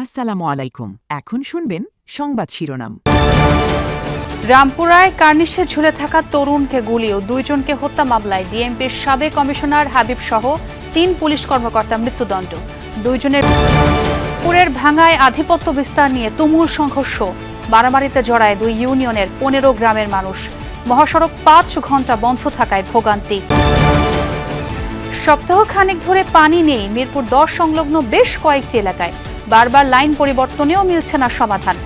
আসসালামু আলাইকুম। এখন শুনবেন সংবাদ শিরোনাম। রামপুরায় কার্নিশে ঝুলে থাকা তরুণকে গুলি ও 2 জনকে হত্যা মামলায় ডিএমপির সাবেক কমিশনার হাবিব সহ 3 পুলিশ কর্মকর্তা মৃত্যুদণ্ড। 2 জনের পুরের ভাঙায় আধিপত্য বিস্তার নিয়ে তুমুল সংঘর্ষ। মারামারিতে জড়ায় 2 ইউনিয়নের 15 গ্রামের মানুষ। মহাসড়ক 5 ঘন্টা বন্ধ থাকায় ভোগান্তি। সপ্তাহখানেক ধরে পানি নেই মিরপুর 10 সংলগ্ন বেশ কয়েকটি এলাকায়। বারবার লাইন পরিবর্তনেও মিলছে না সমাধান।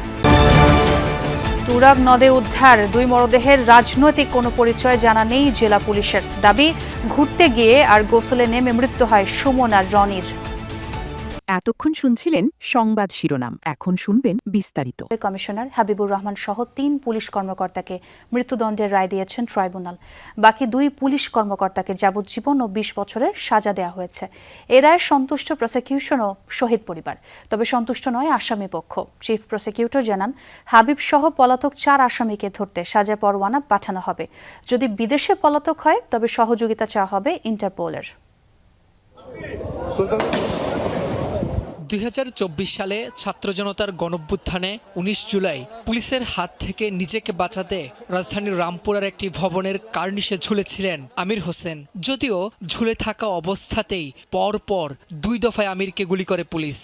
তুরাগ নদে উদ্ধার 2 মরদেহের রাজনৈতিক কোনো পরিচয় জানা নেই জেলা পুলিশের। দাবি, ঘুরতে গিয়ে আর গোসলে নেমে মৃত্যু হয় সুমন আর রনির। এতক্ষণ শুনছিলেন সংবাদ শিরোনাম, এখন শুনবেন বিস্তারিত। কমিশনার হাবিবুর রহমান সহ 3 পুলিশ কর্মকর্তাকে মৃত্যুদণ্ডের রায় দিয়েছেন ট্রাইব্যুনাল। বাকি 2 পুলিশ কর্মকর্তাকে যাবজ্জীবন ও 20 বছরের সাজা দেওয়া হয়েছে। এ রায়ে সন্তুষ্ট প্রসিকিউশন ও শহীদ পরিবার, তবে সন্তুষ্ট নয় আসামি পক্ষ। চিফ প্রসিকিউটর জানান, হাবিব সহ পলাতক 4 আসামিকে ধরতে সাজা পরোয়ানা পাঠানো হবে। যদি বিদেশে পলাতক হয় তবে সহযোগিতা চাওয়া হবে ইন্টারপোলের। 2024 সালে ছাত্র জনতার গণঅভ্যুত্থানে 19 জুলাই পুলিশের হাত থেকে নিজেকে বাঁচাতে রাজধানীর রামপুরার একটি ভবনের কার্নিশে ঝুলেছিলেন আমির হোসেন। যদিও ঝুলে থাকা অবস্থাতেই পরপর 2 দফায় আমিরকে গুলি করে পুলিশ।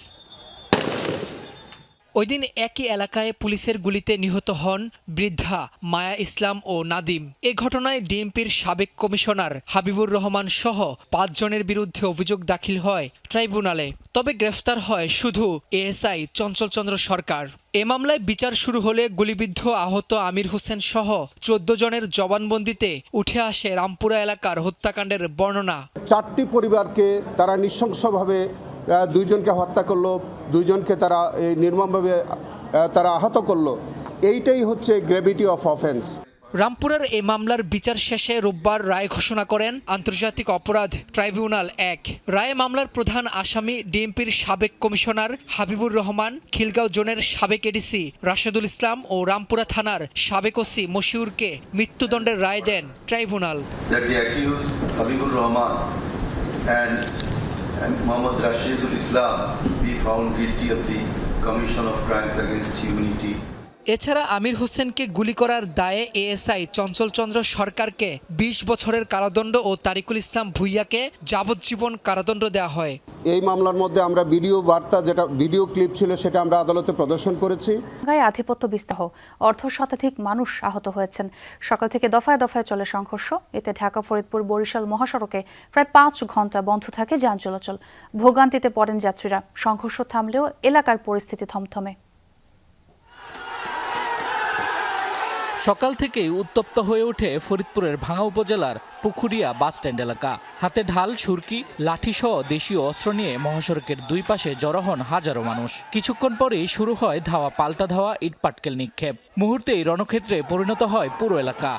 ওই দিন একই এলাকায় পুলিশের গুলিতে নিহত হন বৃদ্ধা মায়া ইসলাম ও নাদিম। এ ঘটনায় ডিএমপির সাবেক কমিশনার হাবিবুর রহমান সহ 5 জনের বিরুদ্ধে অভিযোগ দাখিল হয় ট্রাইব্যুনালে। তবে গ্রেফতার হয় শুধু এএসআই চঞ্চল চন্দ্র সরকার। এ মামলায় বিচার শুরু হলে গুলিবিদ্ধ আহত আমির হোসেন সহ 14 জনের জবানবন্দিতে উঠে আসে রামপুরা এলাকার হত্যাকাণ্ডের বর্ণনা। 4টি পরিবারকে তারা নৃশংসভাবে 2 জনকে হত্যা করলো, 2 জনকে তারা নির্মমভাবে তারা আহত করলো। এইটাই হচ্ছে গ্রেভিটি অফ অফেন্স। রামপুরার এই মামলার বিচার শেষে রোববার রায় ঘোষণা করেন আন্তর্জাতিক অপরাধ ট্রাইব্যুনাল 1। রায়ে মামলার প্রধান আসামি ডিএমপির সাবেক কমিশনার হাবিবুর রহমান, খিলগাঁও জোনের সাবেক এডিসি রাশেদুল ইসলাম ও রামপুরা থানার সাবেক ওসি মশিউরকে মৃত্যুদণ্ডের রায় দেন tribunal. Habibur Rahman and Mohammad Rashidul Islam be found guilty of the commission of crimes against humanity. এছাড়া আমির হোসেনকে গুলি করার দায়ে এএসআই চঞ্চল চন্দ্র সরকারকে 20 বছরের কারাদণ্ড ও তারিকুল ইসলাম ভুইয়াকে যাবজ্জীবন কারাদণ্ড দেওয়া হয়। এই মামলার মধ্যে আমরা ভিডিও বার্তা, যেটা ভিডিও ক্লিপ ছিল, সেটা আমরা আদালতে প্রদর্শন করেছি। গায়ে আধিপত্য বিস্তার, অর্ধশতাধিক মানুষ আহত হয়েছেন। সকাল থেকে দফায় দফায় চলে সংঘর্ষ। এতে ঢাকা ফরিদপুর বরিশাল মহাসড়কে প্রায় 5 ঘন্টা বন্ধ থাকে যান চলাচল। ভোগান্তিতে পড়েন যাত্রীরা। সংঘর্ষ থামলেও এলাকার পরিস্থিতি থমথমে। সকাল থেকেই উত্তপ্ত হয়ে ওঠে ফরিদপুরের ভাঙা উপজেলার পুকুরিয়া বাসস্ট্যান্ড এলাকা। হাতে ঢাল, সুরকি, লাঠিসহ দেশীয় অস্ত্র নিয়ে মহাসড়কের 2 পাশে জড়ো হন হাজারো মানুষ। কিছুক্ষণ পরেই শুরু হয় ধাওয়া পাল্টা ধাওয়া, ইটপাটকেল নিক্ষেপ। মুহূর্তেই রণক্ষেত্রে পরিণত হয় পুরো এলাকা।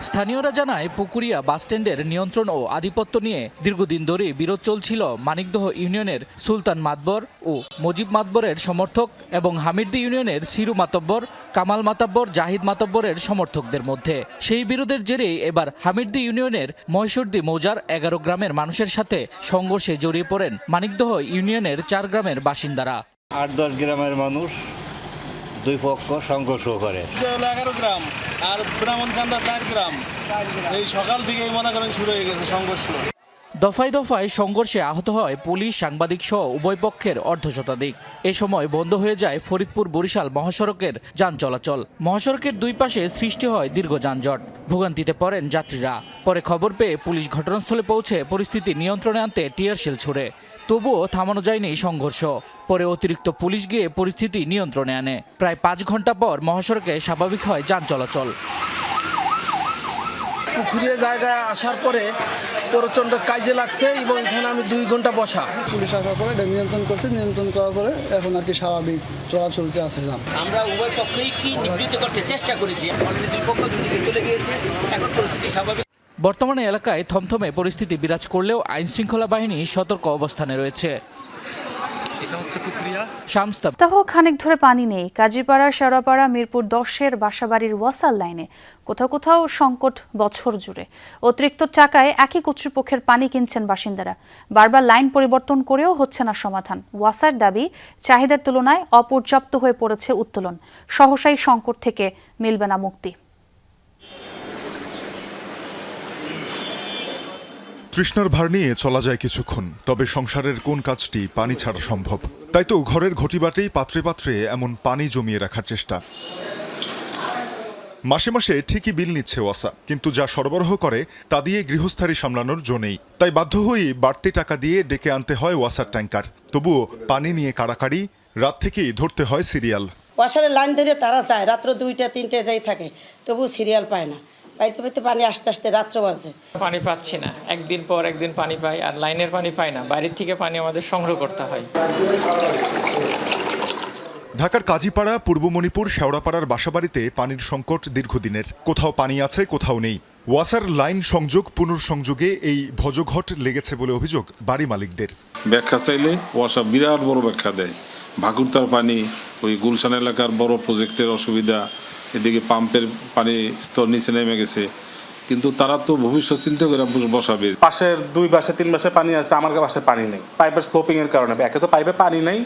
স্থানীয়রা জানায়, পুকুরিয়া বাসস্ট্যান্ডের নিয়ন্ত্রণ ও আধিপত্য নিয়ে দীর্ঘদিন ধরে বিরোধ চলছিল মানিকদহ ইউনিয়নের সুলতান মাতবর ও মজিব মাতবরের সমর্থক এবং হামিরদি ইউনিয়নের সিরু মাতব্বর, কামাল মাতাব্বর, জাহিদ মাতব্বরের সমর্থকদের মধ্যে। সেই বিরোধের জেরেই এবার হামিরদি ইউনিয়নের মহেশরদি মৌজার 11 গ্রামের মানুষের সাথে সংঘর্ষে জড়িয়ে পড়েন মানিকদহ ইউনিয়নের 4 গ্রামের বাসিন্দারা। 8-10 গ্রামের মানুষ 2 পক্ষ সংঘর্ষ করে। 11 গ্রাম আর ব্রাহ্মণকান্দা 4 গ্রাম। এই সকাল থেকেই মনে করেন শুরু হয়ে গেছে সংঘর্ষ। দফায় দফায় সংঘর্ষে আহত হয় পুলিশ, সাংবাদিক সহ উভয় পক্ষের অর্ধশতাধিক। এ সময় বন্ধ হয়ে যায় ফরিদপুর বরিশাল মহাসড়কের যান চলাচল। মহাসড়কের 2 পাশে সৃষ্টি হয় দীর্ঘ যানজট। ভোগান্তিতে পড়েন যাত্রীরা। পরে খবর পেয়ে পুলিশ ঘটনাস্থলে পৌঁছে পরিস্থিতি নিয়ন্ত্রণে আনতে টিয়ার শেল ছুড়ে। তবুও থামানো যায়নি সংঘর্ষ। পরে অতিরিক্ত পুলিশ গিয়ে পরিস্থিতি নিয়ন্ত্রণে আনে। প্রায় 5 ঘন্টা পর মহাসড়কে স্বাভাবিক হয় যান চলাচল। পুকুরিয়া জায়গায় আসার পরে প্রচণ্ড কাজে লাগছে এবং এখানে আমি 2 ঘন্টা বসা। পুলিশ আসার পরে নিয়ন্ত্রণ করছে, নিয়ন্ত্রণ করার পরে এখন আর কি স্বাভাবিক চলাচলতে আছে। আমরা উভয় পক্ষই কি নিবৃত্ত করতে চেষ্টা করেছি, অলরেডি পক্ষ দুদিকে চলে গিয়েছে, এখন পরিস্থিতি স্বাভাবিক। বর্তমানে এলাকায় থমথমে পরিস্থিতি বিরাজ করলেও আইনশৃঙ্খলা বাহিনী সতর্ক অবস্থানে রয়েছে। শামস্তা সপ্তাহ খানেক ধরে পানি নেই কাজীপাড়া শেওড়াপাড়া মিরপুর 10-এর বাসাবাড়ির ওয়াসার লাইনে কোথাও কোথাও সংকট বছর জুড়ে অতিরিক্ত টাকায় একই কর্তৃপক্ষের পানি কিনছেন বাসিন্দারা বারবার লাইন পরিবর্তন করেও হচ্ছে না সমাধান ওয়াসার দাবি চাহিদার তুলনায় অপর্যাপ্ত হয়ে পড়েছে উত্তোলন সহসাই সংকট থেকে মিলবে না মুক্তি তৃষ্ণার ভার নিয়ে চলা যায় কিছুক্ষণ তবে সংসারের কোন কাজটি পানি ছাড়া সম্ভব তাই তো ঘরের ঘটিবাটেই পাত্রে পাত্রে এমন পানি জমিয়ে রাখার চেষ্টা মাসে মাসে ঠিকই বিল নিচ্ছে ওয়াসা কিন্তু যা সরবরাহ করে তা দিয়ে গৃহস্থালী সামলানোর জো নেই তাই বাধ্য হয়েই বাড়তি টাকা দিয়ে ডেকে আনতে হয় ওয়াসার ট্যাঙ্কার তবুও পানি নিয়ে কাড়াকাড়ি রাত থেকেই ধরতে হয় সিরিয়াল ওয়াসারের লাইন ধরে তারা যায় রাত্র 2টা 3টে যাই থাকে তবু সিরিয়াল পায় না পাইতে পাইতে পানি আস্তে আস্তে রাত্র বাজে পানি পাচ্ছি না একদিন পর একদিন পানি পাই আর লাইনের পানি পাই না বাইরের থেকে পানি আমাদের সংগ্রহ করতে হয় ঢাকার কাজীপাড়া পূর্ব মণিপুর শেওড়াপাড়ার বাসাবাড়িতে পানির সংকট দীর্ঘদিনের কোথাও পানি আছে কোথাও নেই ওয়াসার লাইন সংযোগ পুনর্সংযোগে এই ভজঘট লেগেছে বলে অভিযোগ বাড়ি মালিকদের ব্যাখ্যা চাইলে ওয়াসা বিরাট বড় ব্যাখ্যা দেয় ভাকুরতার পানি ওই গুলশান এলাকার বড় প্রজেক্টের অসুবিধা এদিকে পাম্পের পানি স্তর নিচে নেমে গেছে কিন্তু তারা তো ভবিষ্যৎ চিন্তা করে বসাবে পাশের 2 মাসে 3 মাসে পানি আছে আমার পাশে পানি নেই পাইপের স্লোপিং এর কারণে একে তো পাইপে পানি নেই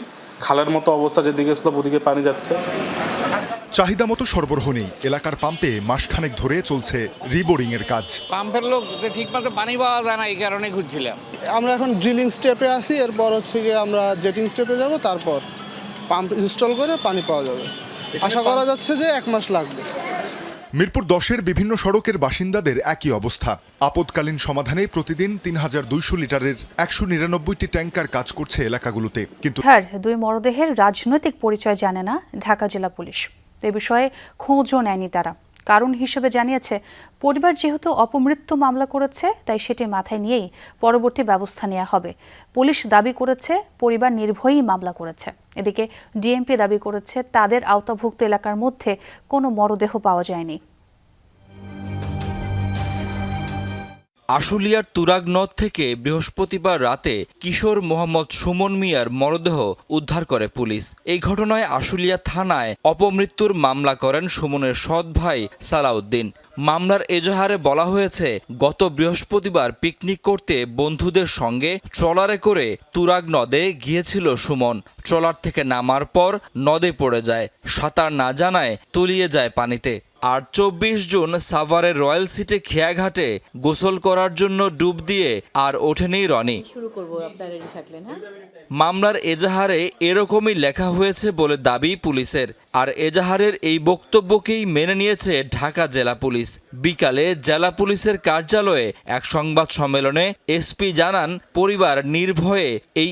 খালের মতো অবস্থা যেদিকে স্লোপ ওদিকে পানি যাচ্ছে চাহিদা মতো সরবরাহ নেই এলাকার পাম্পে মাসখানেক ধরে চলছে রিবোরিং এর কাজ পাম্পের লোক ঠিকমতো পানি পাওয়া যায় না এই কারণে খুঁজছিলাম আমরা এখন ড্রিলিং স্টেপে আছি এরপর হচ্ছে গিয়ে আমরা জেটিং স্টেপে যাব তারপর পাম্প ইনস্টল করে পানি পাওয়া যাবে আশা করা যাচ্ছে যে 1 মাস লাগবে মিরপুর 10-এর বিভিন্ন সড়কের বাসিন্দাদের একই অবস্থা আপদকালীন সমাধানে প্রতিদিন 3200 লিটারের 199টি ট্যাঙ্কার কাজ করছে এলাকাগুলোতে কিন্তু দুই মরদেহের রাজনৈতিক পরিচয় জানে না ঢাকা জেলা পুলিশ এ বিষয়ে খোঁজও নেয়নি তারা কারণ হিসেবে জানিয়েছে পরিবার যেহেতু অপমৃত্যু মামলা করেছে তাই সেটি মাথায় নিয়েই পরবর্তী ব্যবস্থা নেওয়া হবে পুলিশ দাবি করেছে পরিবার নির্ভয়ই মামলা করেছে এদিকে ডিএমপি দাবি করেছে তাদের আওতাভুক্ত এলাকার মধ্যে কোনো মরদেহ পাওয়া যায়নি আশুলিয়ার তুরাগ নদ থেকে বৃহস্পতিবার রাতে কিশোর মোহাম্মদ সুমন মিয়ার মরদেহ উদ্ধার করে পুলিশ এই ঘটনায় আশুলিয়া থানায় অপমৃত্যুর মামলা করেন সুমনের সৎ ভাই সালাউদ্দিন মামলার এজাহারে বলা হয়েছে গত বৃহস্পতিবার পিকনিক করতে বন্ধুদের সঙ্গে ট্রলারে করে তুরাগ নদে গিয়েছিল সুমন ট্রলার থেকে নামার পর নদে পড়ে যায় সাঁতার না জানায় তলিয়ে যায় পানিতে আর 24 জুন সাভারের রয়্যাল সিটি খেয়াঘাটে গোসল করার জন্য ডুব দিয়ে আর ওঠেনি রনি মামলার এজাহারে এরকমই লেখা হয়েছে বলে দাবি পুলিশের আর এজাহারের এই বক্তব্যকেই মেনে নিয়েছে ঢাকা জেলা পুলিশ বিকালে জেলা পুলিশের কার্যালয়ে এক সংবাদ সম্মেলনে এসপি জানান পরিবার নির্ভয়ে এই